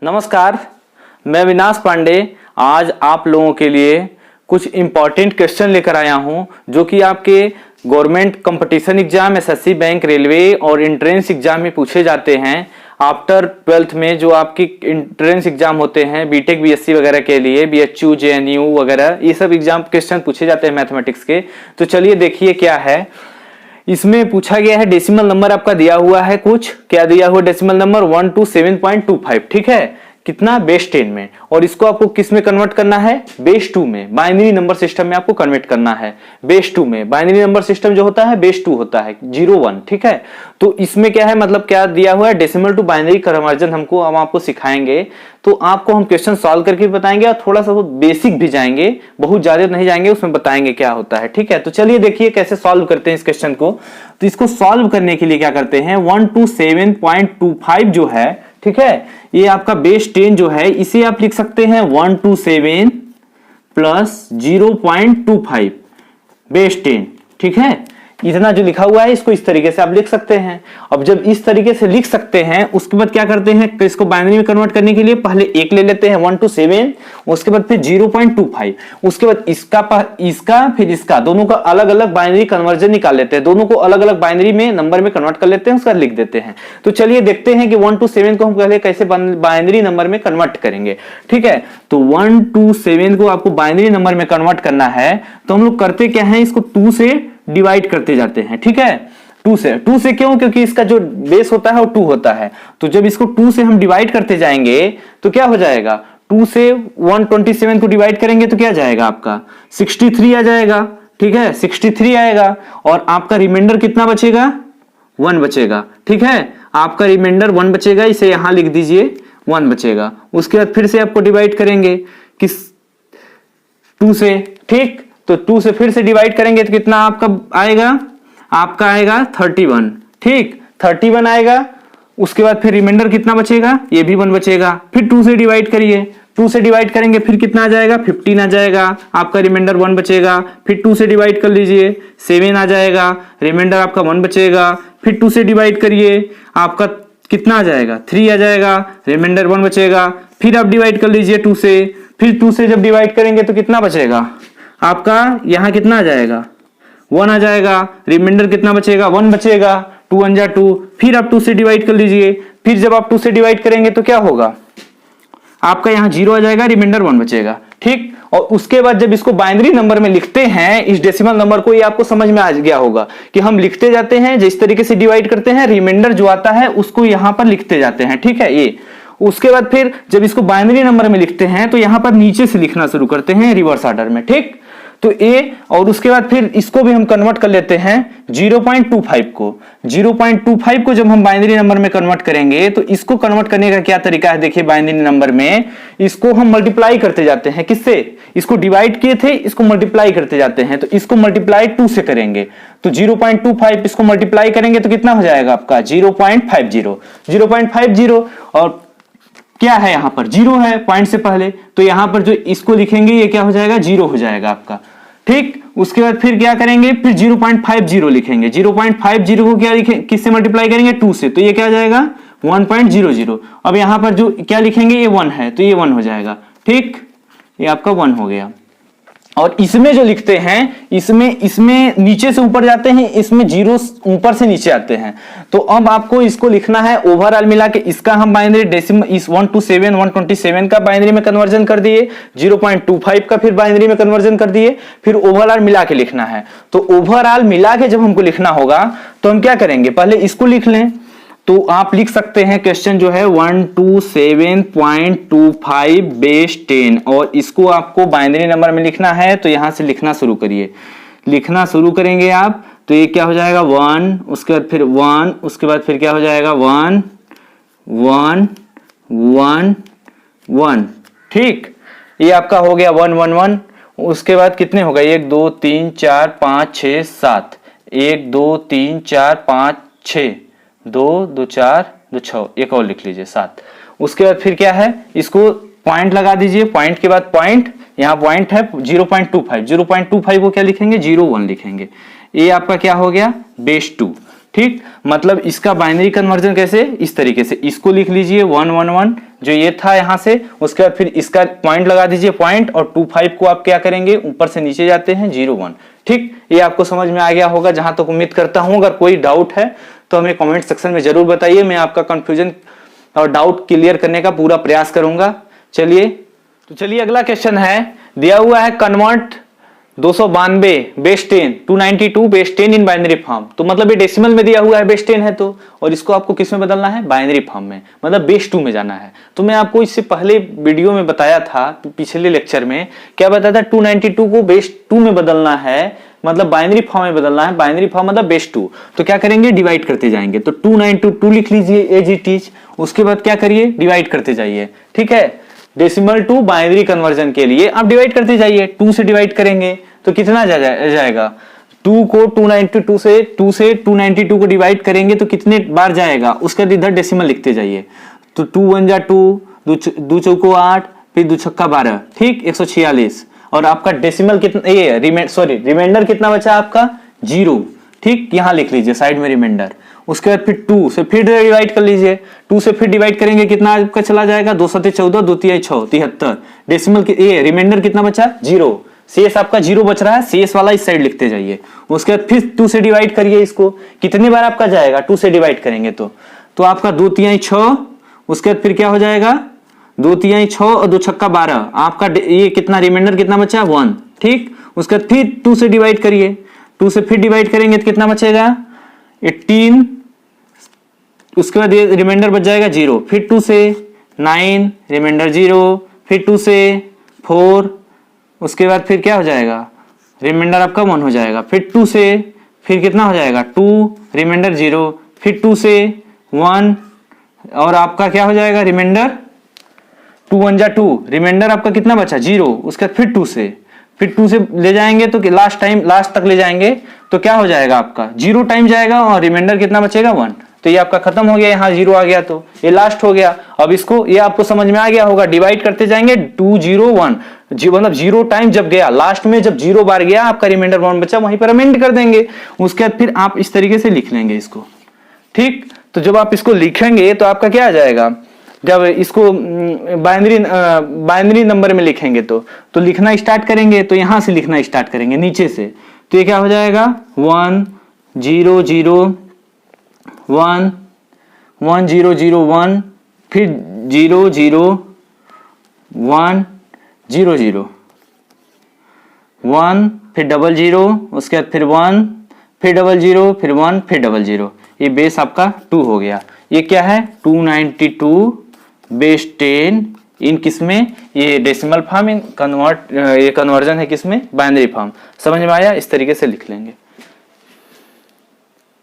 नमस्कार, मैं विनाश पांडे आज आप लोगों के लिए कुछ इम्पॉर्टेंट क्वेश्चन लेकर आया हूं जो कि आपके government competition exam, SSC, bank, railway और एंट्रेंस एग्जाम में पूछे जाते हैं। आफ्टर 12th में जो आपकी एंट्रेंस एग्जाम होते हैं बीटेक, बीएससी वगैरह के लिए, बीएचयू, जेएनयू वगैरह, ये सब एग्जाम क्वेश्चन पूछे जाते हैं मैथमेटिक्स के। तो चलिए देखिए क्या है इसमें पूछा गया है। डेसिमल नंबर आपका दिया हुआ है, कुछ क्या दिया हुआ डेसिमल नंबर 127.25, ठीक है, कितना बेस 10 में, और इसको आपको किस में कन्वर्ट करना है, बेस 2 में, बाइनरी नंबर सिस्टम में आपको कन्वर्ट करना है। बेस 2 में बाइनरी नंबर सिस्टम जो होता है बेस 2 होता है, 0 1, ठीक है। तो इसमें क्या है, मतलब क्या दिया हुआ है, डेसिमल टू बाइनरी कन्वर्जन हम आपको सिखाएंगे। तो आपको हम क्वेश्चन सॉल्व करके बताएंगे और थोड़ा सा वो बेसिक भी जाएंगे, बहुत ज्यादा नहीं जाएंगे, उसमें बताएंगे क्या होता है, ठीक है। तो चलिए देखिए कैसे सॉल्व करते हैं इस क्वेश्चन को। तो इसको सॉल्व करने के लिए क्या करते हैं, 127.25 जो है, ठीक है, ये आपका बेस 10 जो है, इसे आप लिख सकते हैं 127 प्लस 0.25 बेस 10, ठीक है। इतना जो लिखा हुआ है इसको इस तरीके से आप लिख सकते हैं। अब जब इस तरीके से लिख सकते हैं उसके बाद क्या करते हैं, तो इसको बाइनरी में कन्वर्ट करने के लिए पहले एक ले लेते हैं 127, उसके बाद फिर 0.25, उसके बाद इसका फिर इसका, दोनों का अलग अलग बाइनरी कन्वर्जन निकाल लेते हैं, दोनों को अलग अलग बाइनरी में नंबर में कन्वर्ट कर लेते हैं, उसका लिख देते हैं। तो चलिए देखते हैं कि 127 को हम पहले कैसे बाइनरी नंबर में कन्वर्ट करेंगे, ठीक है। तो 127 को आपको बाइनरी नंबर में कन्वर्ट करना है तो हम लोग करते क्या है, इसको 2 से डिवाइड करते जाते हैं, ठीक है। 2 से क्यों, क्योंकि इसका जो बेस होता है वो 2 होता है। तो जब इसको 2 से हम डिवाइड करते जाएंगे तो क्या हो जाएगा, 2 से 127 को डिवाइड करेंगे तो क्या जाएगा आपका 63 आ जाएगा, ठीक है, 63 आएगा। और आपका रिमाइंडर कितना बचेगा, 1 बचेगा, ठीक है। आपका रिमाइंडर 1 बचेगा, इसे यहां लिख दीजिए, 1 बचेगा। उसके बाद फिर से आपको डिवाइड करेंगे किस 2 से, ठीक। तो 2 से फिर से डिवाइड करेंगे तो कितना आपका आएगा, आपका आएगा 31, ठीक, 31 आएगा। उसके बाद फिर रिमाइंडर कितना बचेगा, ये भी 1 बचेगा। फिर 2 से डिवाइड करिए, 2 से डिवाइड करेंगे फिर कितना आ जाएगा, 15 आ जाएगा। आपका रिमाइंडर 1 बचेगा। फिर 2 से डिवाइड कर लीजिए, 7 आ जाएगा, रिमाइंडर आपका 1 बचेगा। फिर 2 से डिवाइड करिए, आपका कितना आ जाएगा, 3 आ जाएगा, रिमाइंडर 1 बचेगा। फिर आप डिवाइड कर लीजिए 2 से, फिर 2 से जब डिवाइड करेंगे तो कितना बचेगा आपका, यहां कितना आ जाएगा, 1 आ जाएगा, रिमाइंडर कितना बचेगा, 1 बचेगा, 2 1 जा 2। फिर आप 2 से डिवाइड कर लीजिए, फिर जब आप 2 से डिवाइड करेंगे तो क्या होगा, आपका यहां 0 आ जाएगा, रिमाइंडर 1 बचेगा, ठीक। और उसके बाद जब इसको बाइनरी नंबर में लिखते हैं, इस डेसिमल नंबर को, ये आपको समझ में आ गया होगा कि हम लिखते जाते हैं, जिस तरीके से डिवाइड करते हैं, रिमाइंडर जो आता है उसको यहां पर लिखते जाते हैं, ठीक है, ये। उसके बाद फिर जब इसको बाइनरी नंबर में लिखते हैं तो यहां पर नीचे से लिखना शुरू करते हैं रिवर्स ऑर्डर में, ठीक। तो ए, और उसके बाद फिर इसको भी हम कन्वर्ट कर लेते हैं 0.25 को। 0.25 को जब हम बाइनरी नंबर में कन्वर्ट करेंगे तो इसको कन्वर्ट करने का क्या तरीका है, देखिए बाइनरी नंबर में इसको हम मल्टीप्लाई करते जाते हैं, किससे, इसको डिवाइड किए थे, इसको मल्टीप्लाई करते जाते हैं। तो इसको मल्टीप्लाई 2 से करेंगे तो 0.25 इसको मल्टीप्लाई करेंगे तो कितना हो जाएगा आपका 0.50। और क्या है, यहां पर 0 है पॉइंट से पहले, तो यहां पर जो इसको लिखेंगे ये क्या हो जाएगा, 0 हो जाएगा आपका, ठीक। उसके बाद फिर क्या करेंगे, फिर 0.50 लिखेंगे। 0.50 को क्या लिखेंगे, किससे मल्टीप्लाई करेंगे, 2 से, तो ये क्या हो जाएगा 1.00। अब यहां पर जो क्या लिखेंगे, ये 1 है तो ये 1 हो जाएगा, ठीक, ये आपका 1 हो गया। और इसमें जो लिखते हैं, इसमें नीचे से ऊपर जाते हैं, इसमें जीरो ऊपर से नीचे आते हैं। तो अब आपको इसको लिखना है ओवरऑल मिला के, इसका हम बाइनरी डेसिमल इस 127 का बाइनरी में कन्वर्जन कर दिए, 0.25 का फिर बाइनरी में कन्वर्जन कर दिए, फिर ओवरऑल मिला के लिखना है। तो ओवरऑल मिला के जब हमको लिखना होगा तो हम क्या करेंगे, पहले इसको लिख लें। तो आप लिख सकते हैं क्वेश्चन जो है 127.25 बेस 10, और इसको आपको बाइनरी नंबर में लिखना है। तो यहां से लिखना शुरू करिए, लिखना शुरू करेंगे आप तो ये क्या हो जाएगा 1, उसके बाद फिर 1, उसके बाद फिर क्या हो जाएगा 1 1 1 1, ठीक। ये आपका हो गया 1 1 1। उसके बाद कितने हो गए, 1 2 3 4 5 6 7, 1 2 3 4 5 6, 2 2 4 2 6, एक और लिख लीजिए 7। उसके बाद फिर क्या है, इसको पॉइंट लगा दीजिए, पॉइंट के बाद पॉइंट, यहाँ पॉइंट है 0.25 को क्या लिखेंगे, 0 1 लिखेंगे। ये आपका क्या हो गया बेस 2, ठीक, मतलब इसका बाइनरी कन्वर्जन कैसे, इस तरीके से इसको लिख लीजिए 111 जो ये था यहां से, उसके बाद फिर इसका पॉइंट लगा दीजिए पॉइंट, और 25 को आप क्या करेंगे ऊपर से नीचे जाते हैं 01। ठीक, ये आपको समझ में आ गया होगा जहां तक उम्मीद करता हूं। अगर कोई डाउट है तो हमें कमेंट सेक्शन में जरूर बताइए, मैं आपका कंफ्यूजन और डाउट क्लियर करने का पूरा प्रयास करूंगा। चलिए अगला क्वेश्चन है, दिया हुआ है convert 292 base 10 292 base 10 in binary form. तो मतलब ये डेसिमल में दिया हुआ है बेस 10 है तो, और इसको आपको किस में बदलना है, बाइनरी फॉर्म में, मतलब बेस 2 में जाना है। तो मैं आपको इससे पहले वीडियो में बताया था, पिछले लेक्चर में क्या बताया था, 292 को बेस 2 में बदलना है, मतलब बाइनरी फॉर्म में बदलना है, बाइनरी फॉर्म मतलब बेस 2। तो क्या करेंगे, डिवाइड करते जाएंगे, तो 292 लिख लीजिए एज इट इज, उसके बाद क्या करिए, डिवाइड करते जाइए। ठीक है, डेसिमल टू बाइनरी कन्वर्जन के लिए आप डिवाइड करते जाइए, 2 से डिवाइड करेंगे तो कितना जाएगा, 2 को 292 से 292 को डिवाइड करेंगे तो कितने बार जाएगा, उसका इधर डेसिमल लिखते जाइए। तो 2 1 जा 2, 2 चौको 8, फिर 2 छक्का 12, ठीक 146। और आपका डेसिमल कितना, ये रिमाइंडर कितना बचा आपका, 0। ठीक, यहां लिख लीजिए साइड में रिमाइंडर। उसके बाद फिर 2 से फिर डिवाइड कर लीजिए, 2 से फिर डिवाइड करेंगे कितना आपका चला जाएगा, 2 7 14, 2 3 6 73। डेसिमल ये रिमाइंडर कितना बचा, 0। शेष आपका 0 बच रहा है, शेष वाला इस साइड लिखते जाइए। उसके बाद फिर 2 से डिवाइड करिए, इसको कितनी बार आपका जाएगा, 2 से डिवाइड करेंगे तो आपका 2 3 6, उसके बाद फिर क्या हो जाएगा, 2 3 6 और 2 छक्का 12, आपका ये कितना रिमाइंडर कितना बचा, 1। ठीक, उसके बाद फिर 2 से डिवाइड करिए, 2 से फिर डिवाइड करेंगे तो कितना बचेगा, 18। उसके बाद ये रिमाइंडर बच जाएगा 0, फिर 2 से 9 रिमाइंडर 0, फिर 2 से 4, उसके बाद फिर क्या हो जाएगा, रिमाइंडर आपका 1 हो जाएगा, फिर 2 से फिर कितना हो जाएगा, 2 रिमाइंडर 0, फिर 2 से 1, और आपका क्या हो जाएगा रिमाइंडर, 2 1 जा 2, रिमाइंडर आपका कितना बचा, 0। उसके बाद फिर 2 से ले जाएंगे तो लास्ट तक ले जाएंगे तो क्या हो जाएगा आपका, 0 टाइम जाएगा और रिमाइंडर कितना बचेगा, 1। तो ये आपका खत्म हो गया, यहाँ 0 आ गया तो ये लास्ट हो गया। अब इसको, ये आपको समझ में आ गया होगा, डिवाइड करते जाएंगे 2 0 1, मतलब 0 टाइम जब गया, लास्ट में जब 0 बार गया आपका रिमाइंडर 1 बचा, वहीं पर अमेंड कर देंगे। उसके बाद फिर आप इस तरीके से लिख लेंगे इसको। ठीक, तो जब आप इसको लिखेंगे तो आपका क्या आ जाएगा, जब इसको बाइनरी नंबर में लिखेंगे तो लिखना स्टार्ट करेंगे, तो यहां से लिखना स्टार्ट करेंगे नीचे से, तो ये क्या हो जाएगा 1 0 0 1 1 0 0 1, फिर 0 0 1 0 0 1, फिर 00, उसके बाद फिर 1, फिर 00, फिर 1, फिर 00। ये बेस आपका 2 हो गया। ये क्या है, 292 बेस 10 इन किसमें, ये डेसिमल फॉर्म, इन ये कन्वर्जन है किसमें, बाइनरी फॉर्म। समझ में आया, इस तरीके से लिख लेंगे।